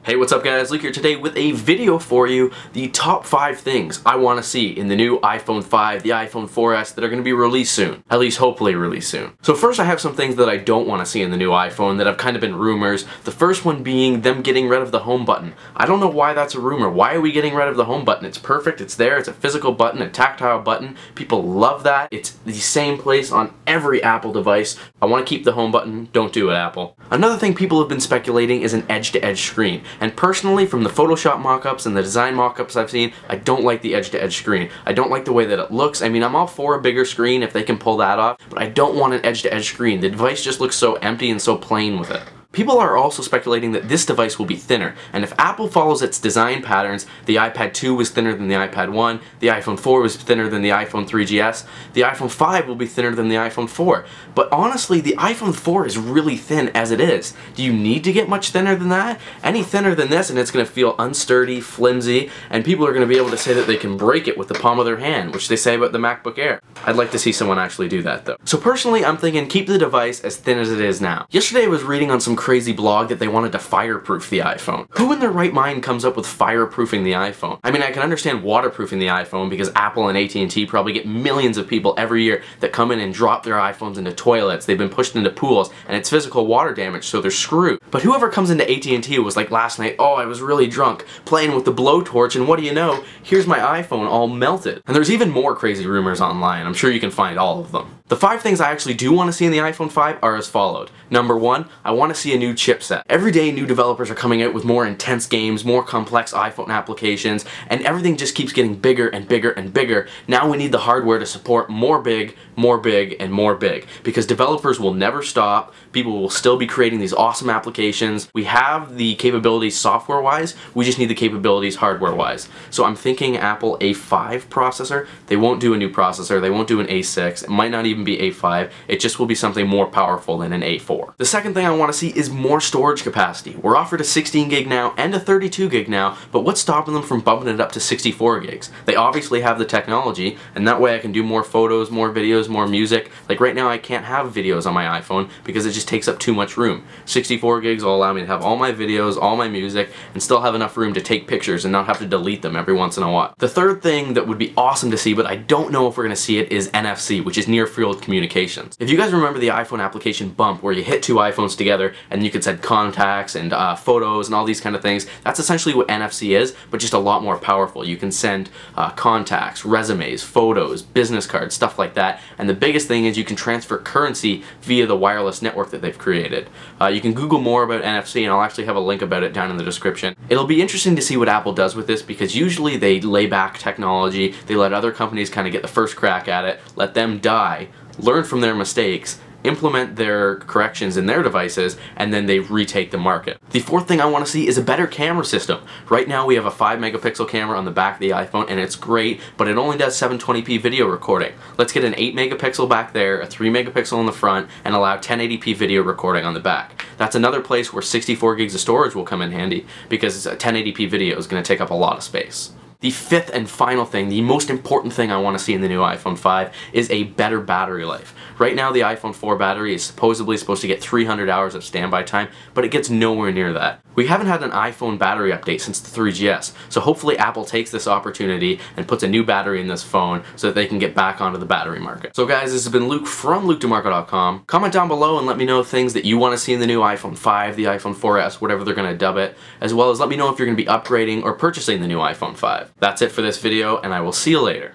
Hey, what's up guys? Luke here today with a video for you, the top 5 things I want to see in the new iPhone 5, the iPhone 4S that are going to be released soon. At least hopefully released soon. So first I have some things that I don't want to see in the new iPhone that have kind of been rumors. The first one being them getting rid of the home button. I don't know why that's a rumor. Why are we getting rid of the home button? It's perfect, it's there, it's a physical button, a tactile button. People love that. It's the same place on every Apple device. I want to keep the home button. Don't do it, Apple. Another thing people have been speculating is an edge-to-edge screen. And personally, from the Photoshop mockups and the design mockups I've seen, I don't like the edge-to-edge screen. I don't like the way that it looks. I mean, I'm all for a bigger screen if they can pull that off, but I don't want an edge-to-edge screen. The device just looks so empty and so plain with it. People are also speculating that this device will be thinner, and if Apple follows its design patterns, the iPad 2 was thinner than the iPad 1, the iPhone 4 was thinner than the iPhone 3GS, the iPhone 5 will be thinner than the iPhone 4. But honestly, the iPhone 4 is really thin as it is. Do you need to get much thinner than that? Any thinner than this and it's going to feel unsturdy, flimsy, and people are going to be able to say that they can break it with the palm of their hand, which they say about the MacBook Air. I'd like to see someone actually do that though. So personally, I'm thinking keep the device as thin as it is now. Yesterday I was reading on some crazy blog that they wanted to fireproof the iPhone. Who in their right mind comes up with fireproofing the iPhone? I mean, I can understand waterproofing the iPhone because Apple and AT&T probably get millions of people every year that come in and drop their iPhones into toilets. They've been pushed into pools and it's physical water damage, so they're screwed. But whoever comes into AT&T was like last night, oh, I was really drunk, playing with the blowtorch, and what do you know? Here's my iPhone all melted. And there's even more crazy rumors online. I'm sure you can find all of them. The 5 things I actually do want to see in the iPhone 5 are as followed. Number 1, I want to see a new chipset. Every day new developers are coming out with more intense games, more complex iPhone applications, and everything just keeps getting bigger and bigger and bigger. Now we need the hardware to support more big, and more big. Because developers will never stop, people will still be creating these awesome applications. We have the capabilities software-wise, we just need the capabilities hardware-wise. So I'm thinking Apple A5 processor. They won't do a new processor, they won't do an A6, it might not even be A5, it just will be something more powerful than an A4. The second thing I want to see is more storage capacity. We're offered a 16 gig now and a 32 gig now, but what's stopping them from bumping it up to 64 gigs? They obviously have the technology, and that way I can do more photos, more videos, more music. Like right now I can't have videos on my iPhone because it just takes up too much room. 64 gigs will allow me to have all my videos, all my music, and still have enough room to take pictures and not have to delete them every once in a while. The third thing that would be awesome to see, but I don't know if we're going to see it, is NFC, which is near field communications. If you guys remember the iPhone application bump where you hit 2 iPhones together and you could send contacts and photos and all these kind of things, that's essentially what NFC is, but just a lot more powerful. You can send contacts, resumes, photos, business cards, stuff like that, and the biggest thing is you can transfer currency via the wireless network that they've created. You can Google more about NFC and I'll actually have a link about it down in the description. It'll be interesting to see what Apple does with this because usually they lay back technology, they let other companies kind of get the first crack at it, let them die, learn from their mistakes, implement their corrections in their devices, and then they retake the market. The fourth thing I want to see is a better camera system. Right now we have a 5 megapixel camera on the back of the iPhone and it's great, but it only does 720p video recording. Let's get an 8 megapixel back there, a 3 megapixel in the front, and allow 1080p video recording on the back. That's another place where 64 gigs of storage will come in handy because 1080p video is going to take up a lot of space. The fifth and final thing, the most important thing I want to see in the new iPhone 5 is a better battery life. Right now the iPhone 4 battery is supposedly supposed to get 300 hours of standby time, but it gets nowhere near that. We haven't had an iPhone battery update since the 3GS, so hopefully Apple takes this opportunity and puts a new battery in this phone so that they can get back onto the battery market. So guys, this has been Luke from LukeDeMarco.com. Comment down below and let me know things that you want to see in the new iPhone 5, the iPhone 4S, whatever they're going to dub it, as well as let me know if you're going to be upgrading or purchasing the new iPhone 5. That's it for this video, and I will see you later.